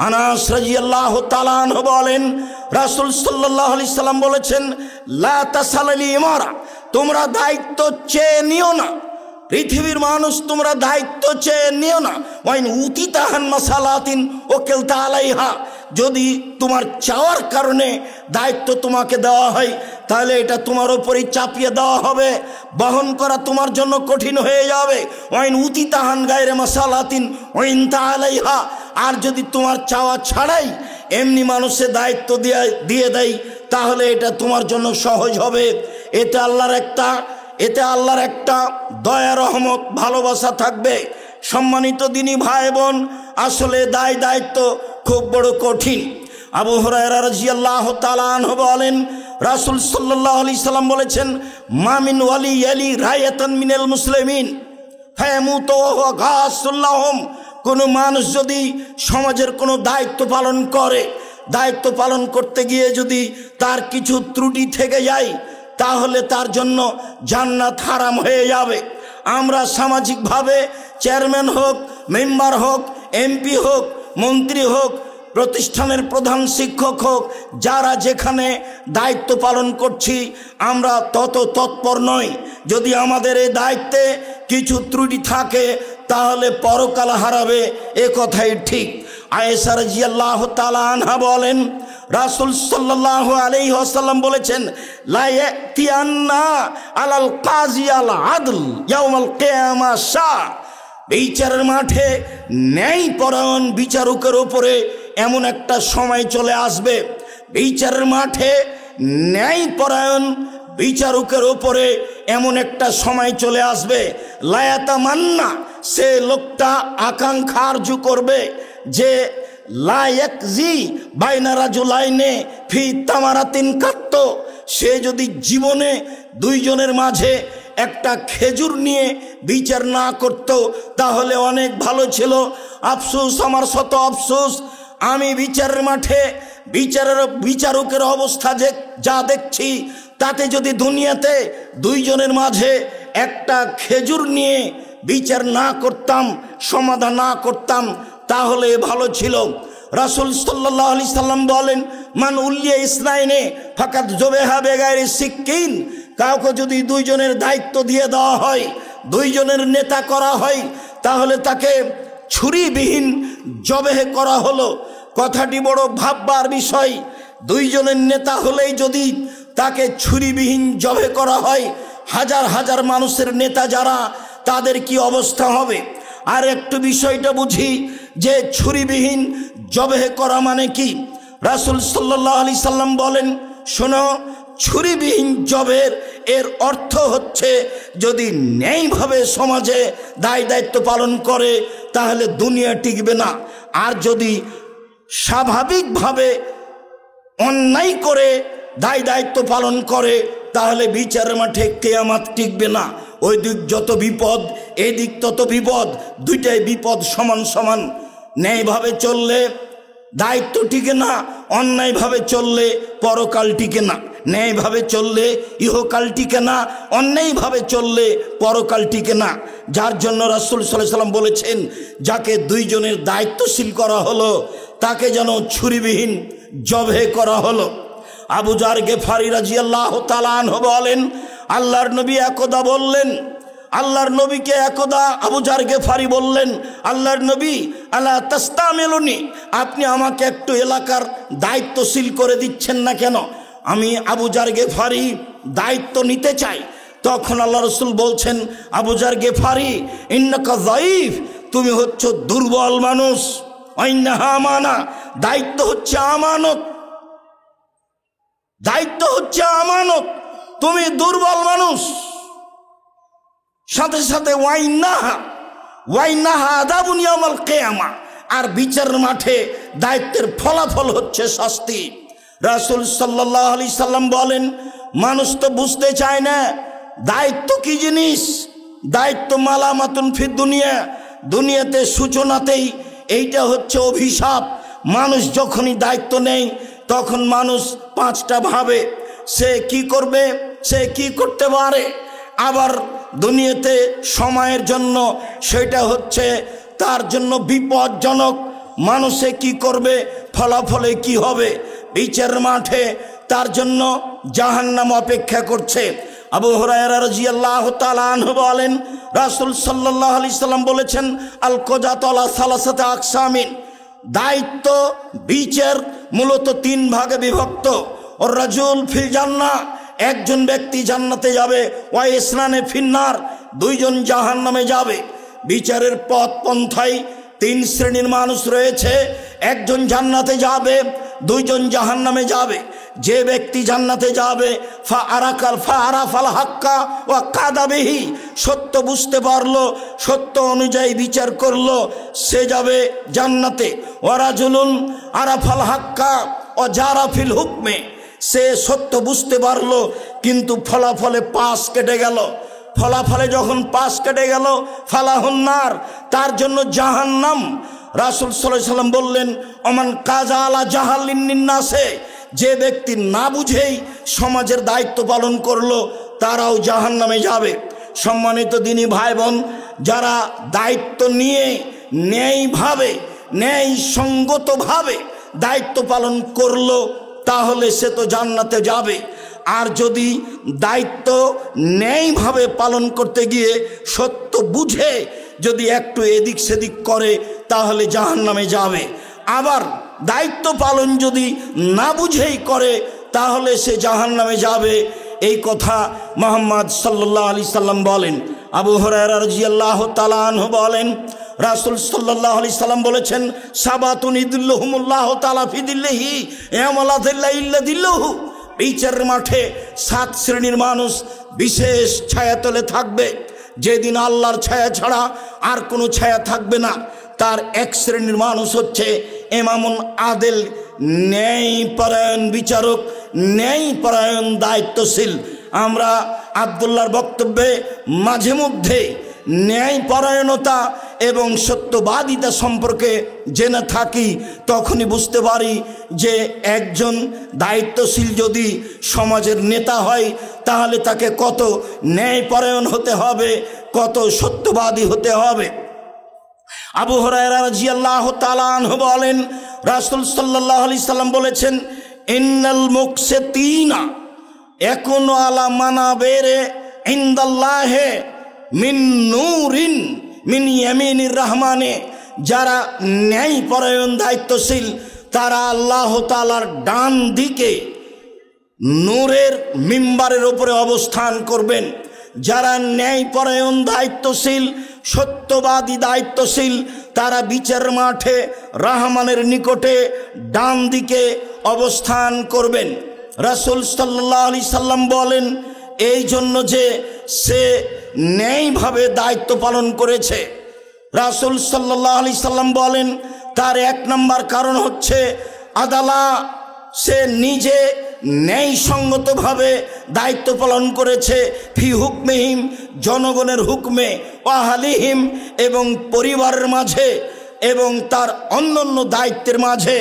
আনাস রাদিয়াল্লাহু তাআলা আনহু বলেন, রাসূল সাল্লাল্লাহু আলাইহি সাল্লাম বলেছেন, লা তাসালাল ইমারা, তোমরা দায়িত্ব চেয়ে নিও না, পৃথিবীর মানুষ তোমরা দায়িত্ব চেয়ে নিও না। ওয়াইন উতিতাহান মাসালাতিন ওয়াকালতা আলাইহা, যদি তোমার চাওয়ার কারণে দায়িত্ব তোমাকে দেওয়া হয় তাহলে এটা তোমার উপরই চাপিয়ে দেওয়া হবে, বহন করা তোমার জন্য কঠিন হয়ে যাবে। ওয়াইন উতিতাহান গায়রে মাসালাতিন ওয়াইন তাআলাইহা, আর যদি তোমার চাওয়া ছাড়াই এমনি মানুষের দায়িত্ব দিয়ে দেয় তাহলে এটা তোমার জন্য সহজ হবে। এতে আল্লাহর একটা দয়া, রহমত, ভালোবাসা থাকবে। সম্মানিত দিনী ভাই বোন, আসলে দায়িত্ব খুব বড় কঠিন। আবু হুরায়রা রাদিয়াল্লাহু তাআলা আনহু বলেন, রাসূল সাল্লাল্লাহু আলাইহি সাল্লাম বলেছেন, মা মিন ওয়ালি ইয়ালি রায়াতান মিনাল মুসলিমিন ফায়ামুতু ওয়া হুয়া গাসুল লাহুম, কোনো মানুষ যদি সমাজের কোনো দায়িত্ব পালন করে, দায়িত্ব পালন করতে গিয়ে যদি তার কিছু ত্রুটি থেকে যায় তাহলে তার জন্য জান্নাত হারাম হয়ে যাবে। আমরা সামাজিকভাবে চেয়ারম্যান হোক, মেম্বার হোক, এমপি হোক, মন্ত্রী হোক, প্রতিষ্ঠানের প্রধান শিক্ষক হোক, যারা যেখানে দায়িত্ব পালন করছি আমরা তত তৎপর নই। যদি আমাদের এই দায়িত্বে কিছু ত্রুটি থাকে তাহলে পরকাল হারাবে, এ কথাই ঠিক। আয়েশা রাদিয়াল্লাহু তাআলা আনহা বলেন, রাসূল সাল্লাল্লাহু আলাইহি ওয়াসাল্লাম বলেছেন, লা ইয়াতিয়ান্না আলাল কাযী আল আদল ইয়াউমাল কিয়ামা শা, বিচারের মাঠে ন্যায়পরায়ণ বিচারকের উপরে এমন একটা সময় চলে আসবে, বিচারের মাঠে ন্যায়পরায়ণ বিচারকের উপরে এমন একটা সময় চলে আসবে, লায়াতামান্না, সে লোকটা আকাঙ্ক্ষা আরজু করবে যে লায়াকজি বাইনা রাজুলাইনে ফি তামারাতিন কাত্ত, সে যদি জীবনে দুইজনের মাঝে একটা খেজুর নিয়ে বিচার না করত তাহলে অনেক ভালো ছিল। আফসোস, আমার শত আফসোস, আমি বিচারের মাঠে বিচারকের অবস্থা যা দেখছি তাতে যদি দুনিয়াতে দুইজনের মাঝে একটা খেজুর নিয়ে বিচার না করতাম, সমাধান না করতাম তাহলে ভালো ছিল। রাসূল সাল্লাল্লাহু আলাইহি সাল্লাম বলেন, মান উলিয়া ইসনাইনে ফাকাত জুবেহা বেগাইরি সিক্কিন, কাউকে যদি দুইজনের দায়িত্ব দিয়ে দেওয়া হয়, দুইজনের নেতা করা হয় তাহলে তাকে ছুরিবিহীন জবেহ করা হলো। কথাটি বড় ভাববার বিষয়। দুইজনের নেতা হলেই যদি তাকে ছুরিবিহীন জবেহ করা হয়, হাজার হাজার মানুষের নেতা যারা, তাদের কি অবস্থা হবে। আর একটু বিষয়টা বুঝি যে ছুরিবিহীন জবেহ করা মানে কি। রাসূল সাল্লাল্লাহু আলাইহি সাল্লাম বলেন, শোনো, ছুরিবিহীন জবের এর অর্থ হচ্ছে যদি ন্যায়ভাবে সমাজে দায়িত্ব পালন করে তাহলে দুনিয়া টিকবে না, আর যদি স্বাভাবিকভাবে অন্যায় করে দায়িত্ব পালন করে তাহলে বিচারের মাঠে কিয়ামত টিকবে না। ওই দিক যত বিপদ, এই দিক তত বিপদ, দুইটাই বিপদ সমান সমান। ন্যায়ভাবে চললে দায়িত্ব টিকে না, অন্যায়ভাবে চললে পরকাল টিকে না। ন্যায়ভাবে চললে ইহকাল টিকে না, অন্যায়ভাবে চললে পরকাল টিকে না। যার জন্য রাসূল সাল্লাল্লাহু আলাইহি সাল্লাম বলেছেন, যাকে দুইজনের দায়িত্বশীল করা হলো তাকে যেন ছুরিবিহীন জবেহ করা হলো। আবু যার গেফারি রাদিয়াল্লাহু তাআলা আনহু বলেন, আল্লাহর নবী একদা বললেন, আল্লাহর নবীকে একদা আবু যার গেফারি বললেন, আল্লাহর নবী, আলা তাস্তামিলুনি, আপনি আমাকে একটু এলাকার দায়িত্বশীল করে দিচ্ছেন না কেন? আমি আবু যার গেফারি দায়িত্ব নিতে চাই। তখন আল্লাহ রাসূল বলছেন, আবু যার গেফারি, ইন্নাকা যায়ীফ, তুমি হচ্ছ দুর্বল মানুষ। ইন্নাহা আমানা, দায়িত্ব হচ্ছে আমানত, দায়িত্ব হচ্ছে আমানত, তুমি দুর্বল মানুষ। সাথে সাথে ওয়াইনাহা আযাবুন ইয়াউমাল কিয়ামা, আর বিচারের মাঠে দায়িত্বের ফলাফল হচ্ছে শাস্তি। রাসূল সাল্লাল্লাহু আলাইহি সাল্লাম বলেন, মানুষ তো বুঝতে চায় না দায়িত্ব কি জিনিস। দায়িত্ব মালামাতুন ফিদ দুনিয়া, দুনিয়াতে সূচনাতেই এইটা হচ্ছে অভিশাপ। মানুষ যখনই দায়িত্ব নেয় তখন মানুষ পাঁচটা ভাবে, সে কি করবে, সে কি করতে পারে। আবার দুনিয়াতে সময়ের জন্য সেটা হচ্ছে তার জন্য বিপজ্জনক, মানুষে কি করবে, ফলাফলে কি হবে। বিচার মাঠে তার জন্য জাহান্নাম অপেক্ষা করছে। আবু হুরায়রা রাদিয়াল্লাহু তাআলা আনহু বলেন, রাসূল সাল্লাল্লাহু আলাইহি সাল্লাম বলেছেন, আল কজাতু আলা সালাসাতি আকসামিন, দায়িত্ব বিচার মূলত 3 ভাগে বিভক্ত। ওর রাজুল ফিল জান্নাহ, একজন ব্যক্তি জান্নাতে যাবে, ওয়া ইসনানে ফিন্নার, 2 জন জাহান্নামে যাবে। বিচারের পথ পন্থায় 3 শ্রেণীর মানুষ রয়েছে, একজন জান্নাতে যাবে, 2 জন জাহান্নামে যাবে। যে ব্যক্তি জান্নাতে যাবে, ফাআরাফাল হাক্কা ওয়া কাদা বিহি, সত্য বুঝতে পারলো, সত্য অনুযায়ী বিচার করলো, সে যাবে জান্নাতে। ওয়া রাজুলুন আরাফাল হাক্কা ওয়া জারা ফিল হুকমে, সে সত্য বুঝতে পারলো কিন্তু ফলাফলে পাশ কেটে গেল। ফলাফলে যখন পাশ কেটে গেল, ফালাহুন্নার, তার জন্য জাহান্নাম। রাসূল সাল্লাল্লাহু আলাইহি সাল্লাম বললেন, ওমান কাজা আলা জাহালিন নাসে, যে ব্যক্তি না বুঝেই সমাজের দায়িত্ব পালন করলো, তারাও জাহান্নামে যাবে। সম্মানিত দিনী ভাই বোন, যারা দায়িত্ব নিয়ে ন্যায়ভাবে, ন্যায়সঙ্গতভাবে দায়িত্ব পালন করলো, তাহলে সে তো জান্নাতে যাবে। আর যদি দায়িত্ব ন্যায়ভাবে পালন করতে গিয়ে সত্য বুঝে যদি একটু এদিক সেদিক করে, তাহলে জাহান্নামে যাবে। আবার দায়িত্ব পালন যদি না বুঝেই করে, তাহলে সে জাহান্নামে যাবে। এই কথা মুহাম্মদ সাল্লাল্লাহু আলাইহি সাল্লাম বলেন। আবু হুরায়রা রাদিয়াল্লাহু তাআলা আনহু বলেন, রাসূল সাল্লাল্লাহু আলাইহি সাল্লাম বলেছেন, সাবাতুন ইদিল্লুহুমুল্লাহু তাআলা ফি দিল্লিহি ইয়াওমা লা দিল্লা ইল্লা দিল্লুহু, বিচারের মাঠে 7 শ্রেণীর মানুষ বিশেষ ছায়াতলে থাকবে, যেদিন আল্লাহর ছায়া ছাড়া আর কোনো ছায়া থাকবে না। তার 1 শ্রেণীর মানুষ হচ্ছে ইমামুন আদেল, ন্যায়পরায়ণ বিচারক, ন্যায়পরায়ণ দায়িত্বশীল। আমরা আব্দুল্লাহর বক্তব্যে মাঝে মধ্যে ন্যায়পরায়ণতা এবং সত্যবাদিতা সম্পর্কে জেনে থাকি, তখনই বুঝতে পারি যে একজন দায়িত্বশীল যদি সমাজের নেতা হয়, তাহলে তাকে কত ন্যায়পরায়ণ হতে হবে, কত সত্যবাদী হতে হবে। আবু হুরায়রা রাদিয়াল্লাহু তাআলা আনহু বলেন, রাসূল সাল্লাল্লাহু আলাইহি সাল্লাম বলেছেন, ইন্নাল মুকসিতিনা ইয়াকুনু আলা মানাবিরে ইনদাল্লাহি মিন নূরিন মিন ইয়ামিনির রহমানে, যারা ন্যায়পরায়ণ দায়িত্বশীল তারা আল্লাহ তাআলার ডান দিকে নূরের মিম্বারের উপরে অবস্থান করবেন। যারা ন্যায়পরায়ণ দায়িত্বশীল, সত্যবাদী দায়িত্বশীল, তারা বিচার মাঠে রহমানের নিকটে ডান দিকে অবস্থান করবেন। রাসূল সাল্লাল্লাহু আলাইহি সাল্লাম বলেন, এই জন্য যে সে ন্যায়ভাবে দায়িত্ব পালন করেছে। রাসূল সাল্লাল্লাহু আলাইহি সাল্লাম বলেন, তার 1 নম্বর কারণ হচ্ছে আদালা, সে নিজে ন্যায়সঙ্গতভাবে দায়িত্ব পালন করেছে। ফি হুকমিহিম, জনগণের হুকমে, ওয়াহালিহিম, এবং পরিবারের মাঝে এবং তার অন্যান্য দায়িত্বের মাঝে।